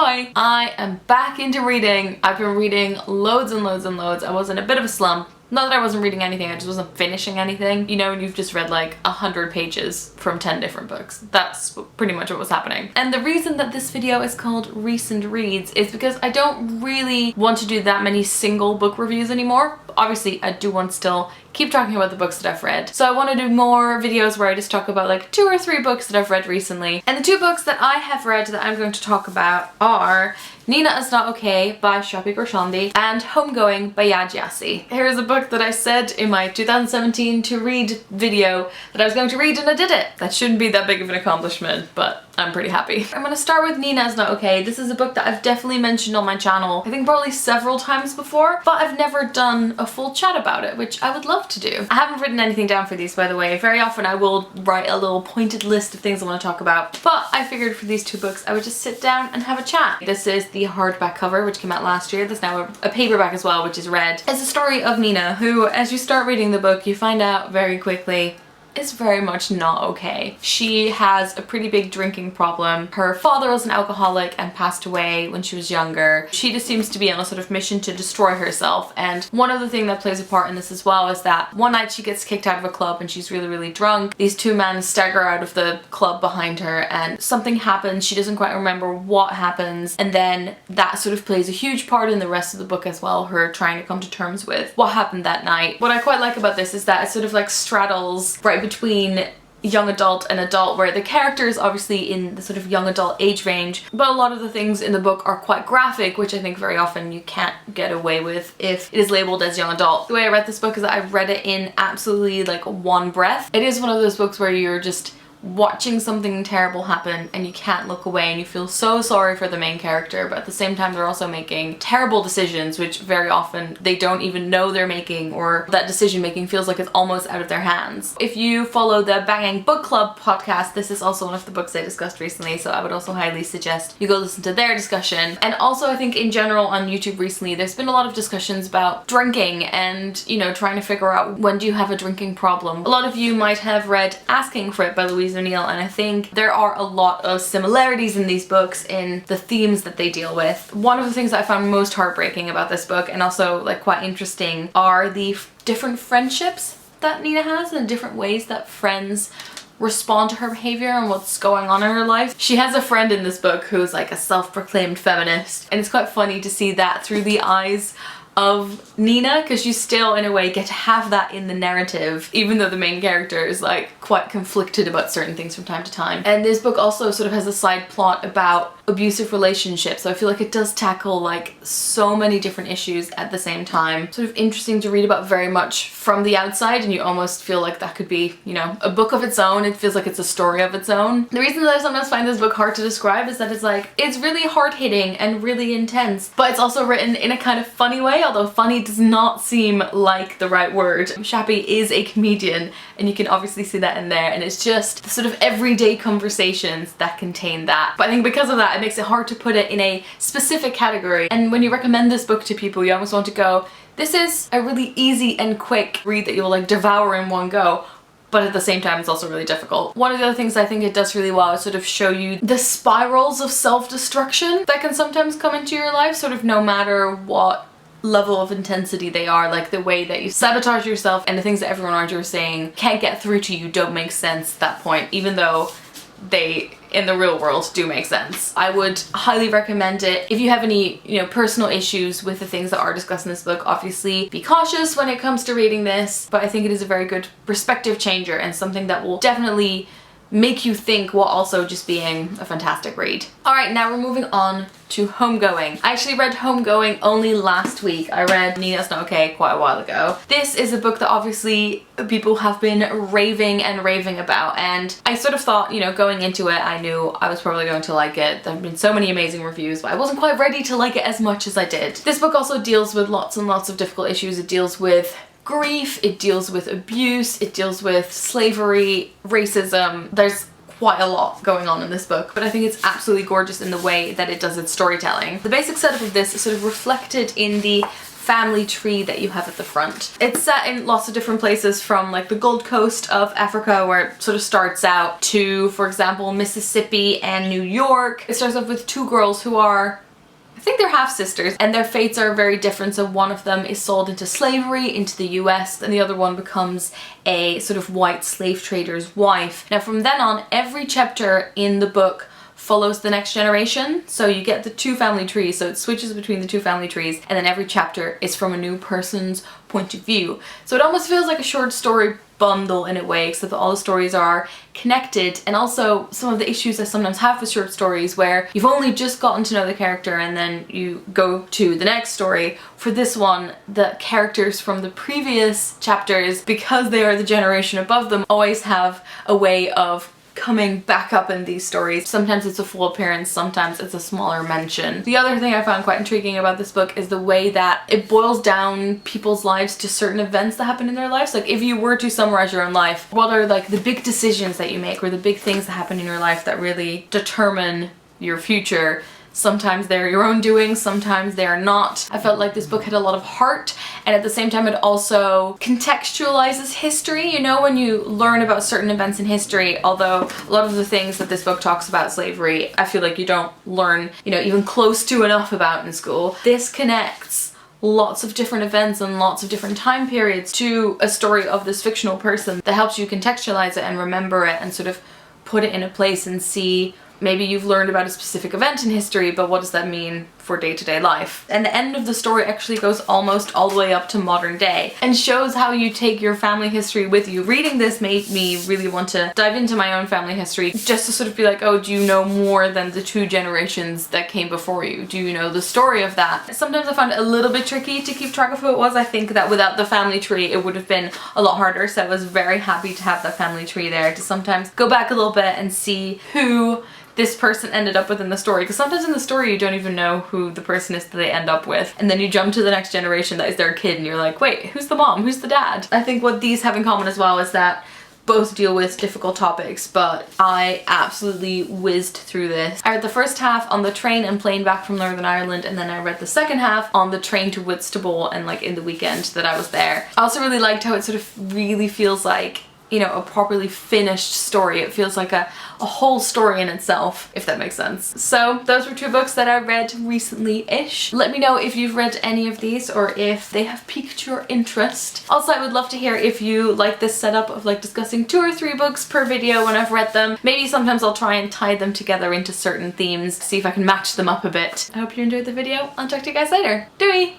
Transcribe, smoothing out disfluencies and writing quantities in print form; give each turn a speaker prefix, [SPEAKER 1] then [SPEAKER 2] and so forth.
[SPEAKER 1] Hi! I am back into reading. I've been reading loads and loads and loads. I was in a bit of a slump. Not that I wasn't reading anything, I just wasn't finishing anything. You know, when you've just read like 100 pages from 10 different books. That's pretty much what was happening. And the reason that this video is called Recent Reads is because I don't really want to do that many single book reviews anymore. Obviously, I do want to still keep talking about the books that I've read. So I want to do more videos where I just talk about like 2 or 3 books that I've read recently. And the 2 books that I have read that I'm going to talk about are Nina Is Not Okay by Shappi Khorsandi and Homegoing by Yaa Gyasi. Here's a book that I said in my 2017 to read video that I was going to read, and I did it. That shouldn't be that big of an accomplishment, but I'm pretty happy. I'm gonna start with Nina Is Not Okay. This is a book that I've definitely mentioned on my channel, I think probably several times before, but I've never done a full chat about it, which I would love to do. I haven't written anything down for these, by the way. Very often I will write a little pointed list of things I want to talk about, but I figured for these 2 books I would just sit down and have a chat. This is the hardback cover, which came out last year. There's now a paperback as well, which is red. It's a story of Nina, who, as you start reading the book, you find out very quickly is very much not okay. She has a pretty big drinking problem. Her father was an alcoholic and passed away when she was younger. She just seems to be on a sort of mission to destroy herself, and one other thing that plays a part in this as well is that one night she gets kicked out of a club and she's really drunk. These 2 men stagger out of the club behind her and something happens. She doesn't quite remember what happens, and then that sort of plays a huge part in the rest of the book as well, her trying to come to terms with what happened that night. What I quite like about this is that it sort of like straddles right between young adult and adult, where the character is obviously in the sort of young adult age range, but a lot of the things in the book are quite graphic, which I think very often you can't get away with if it is labeled as young adult. The way I read this book is that I read it in absolutely like one breath. It is one of those books where you're just watching something terrible happen and you can't look away, and you feel so sorry for the main character, but at the same time they're also making terrible decisions which very often they don't even know they're making, or that decision making feels like it's almost out of their hands. If you follow the Banging Book Club podcast, this is also one of the books I discussed recently, so I would also highly suggest you go listen to their discussion. And also I think in general on YouTube recently there's been a lot of discussions about drinking and, you know, trying to figure out when do you have a drinking problem. A lot of you might have read Asking for It by Louise O'Neill, and I think there are a lot of similarities in these books in the themes that they deal with. One of the things that I found most heartbreaking about this book, and also like quite interesting, are the different friendships that Nina has and different ways that friends respond to her behavior and what's going on in her life. She has a friend in this book who's like a self-proclaimed feminist, and it's quite funny to see that through the eyes of Nina, because you still in a way get to have that in the narrative, even though the main character is like quite conflicted about certain things from time to time. And this book also sort of has a side plot about abusive relationships, so I feel like it does tackle like so many different issues at the same time. Sort of interesting to read about very much from the outside, and you almost feel like that could be, you know, a book of its own. It feels like it's a story of its own. The reason that I sometimes find this book hard to describe is that it's like, it's really hard-hitting and really intense, but it's also written in a kind of funny way, although funny does not seem like the right word. Shappi is a comedian, and you can obviously see that in there, and it's just the sort of everyday conversations that contain that. But I think because of that, it makes it hard to put it in a specific category. And when you recommend this book to people, you almost want to go, this is a really easy and quick read that you'll like devour in one go. But at the same time it's also really difficult. One of the other things I think it does really well is sort of show you the spirals of self-destruction that can sometimes come into your life, sort of no matter what level of intensity they are, like the way that you sabotage yourself and the things that everyone around you are saying can't get through to you, don't make sense at that point, even though they in the real world do make sense. I would highly recommend it. If you have any, you know, personal issues with the things that are discussed in this book, obviously be cautious when it comes to reading this, but I think it is a very good perspective changer and something that will definitely make you think while also just being a fantastic read. Alright, now we're moving on to Homegoing. I actually read Homegoing only last week. I read Nina Is Not Okay quite a while ago. This is a book that obviously people have been raving and raving about, and I sort of thought, you know, going into it, I knew I was probably going to like it. There have been so many amazing reviews, but I wasn't quite ready to like it as much as I did. This book also deals with lots and lots of difficult issues. It deals with grief, it deals with abuse, it deals with slavery, racism. There's quite a lot going on in this book, but I think it's absolutely gorgeous in the way that it does its storytelling. The basic setup of this is sort of reflected in the family tree that you have at the front. It's set in lots of different places, from like the Gold Coast of Africa, where it sort of starts out, to, for example, Mississippi and New York. It starts off with two girls who are, I think they're half-sisters, and their fates are very different. So one of them is sold into slavery into the US, and the other one becomes a sort of white slave trader's wife. Now from then on, every chapter in the book follows the next generation. So you get the two family trees, so it switches between the two family trees, and then every chapter is from a new person's point of view. So it almost feels like a short story bundle in a way, except that all the stories are connected. And also some of the issues I sometimes have with short stories where you've only just gotten to know the character and then you go to the next story. For this one, the characters from the previous chapters, because they are the generation above them, always have a way of coming back up in these stories. Sometimes it's a full appearance, sometimes it's a smaller mention. The other thing I found quite intriguing about this book is the way that it boils down people's lives to certain events that happen in their lives. Like if you were to summarize your own life, what are like the big decisions that you make, or the big things that happen in your life that really determine your future? Sometimes they're your own doing, sometimes they are not. I felt like this book had a lot of heart, and at the same time it also contextualizes history. You know, when you learn about certain events in history, although a lot of the things that this book talks about slavery, I feel like you don't learn, you know, even close to enough about in school. This connects lots of different events and lots of different time periods to a story of this fictional person that helps you contextualize it and remember it and sort of put it in a place and see, maybe you've learned about a specific event in history, but what does that mean for day-to-day life? And the end of the story actually goes almost all the way up to modern day and shows how you take your family history with you. Reading this made me really want to dive into my own family history, just to sort of be like, oh, do you know more than the two generations that came before you? Do you know the story of that? Sometimes I found it a little bit tricky to keep track of who it was. I think that without the family tree it would have been a lot harder, so I was very happy to have that family tree there to sometimes go back a little bit and see who this person ended up with in the story, because sometimes in the story you don't even know who the person is that they end up with, and then you jump to the next generation that is their kid and you're like, wait, who's the mom, who's the dad? I think what these have in common as well is that both deal with difficult topics, but I absolutely whizzed through this. I read the first half on the train and plane back from Northern Ireland, and then I read the second half on the train to Whitstable and like in the weekend that I was there. I also really liked how it sort of really feels like, you know, a properly finished story. It feels like a whole story in itself, if that makes sense. So those were two books that I read recently-ish. Let me know if you've read any of these or if they have piqued your interest. Also, I would love to hear if you like this setup of like discussing 2 or 3 books per video when I've read them. Maybe sometimes I'll try and tie them together into certain themes, see if I can match them up a bit. I hope you enjoyed the video. I'll talk to you guys later. Doei!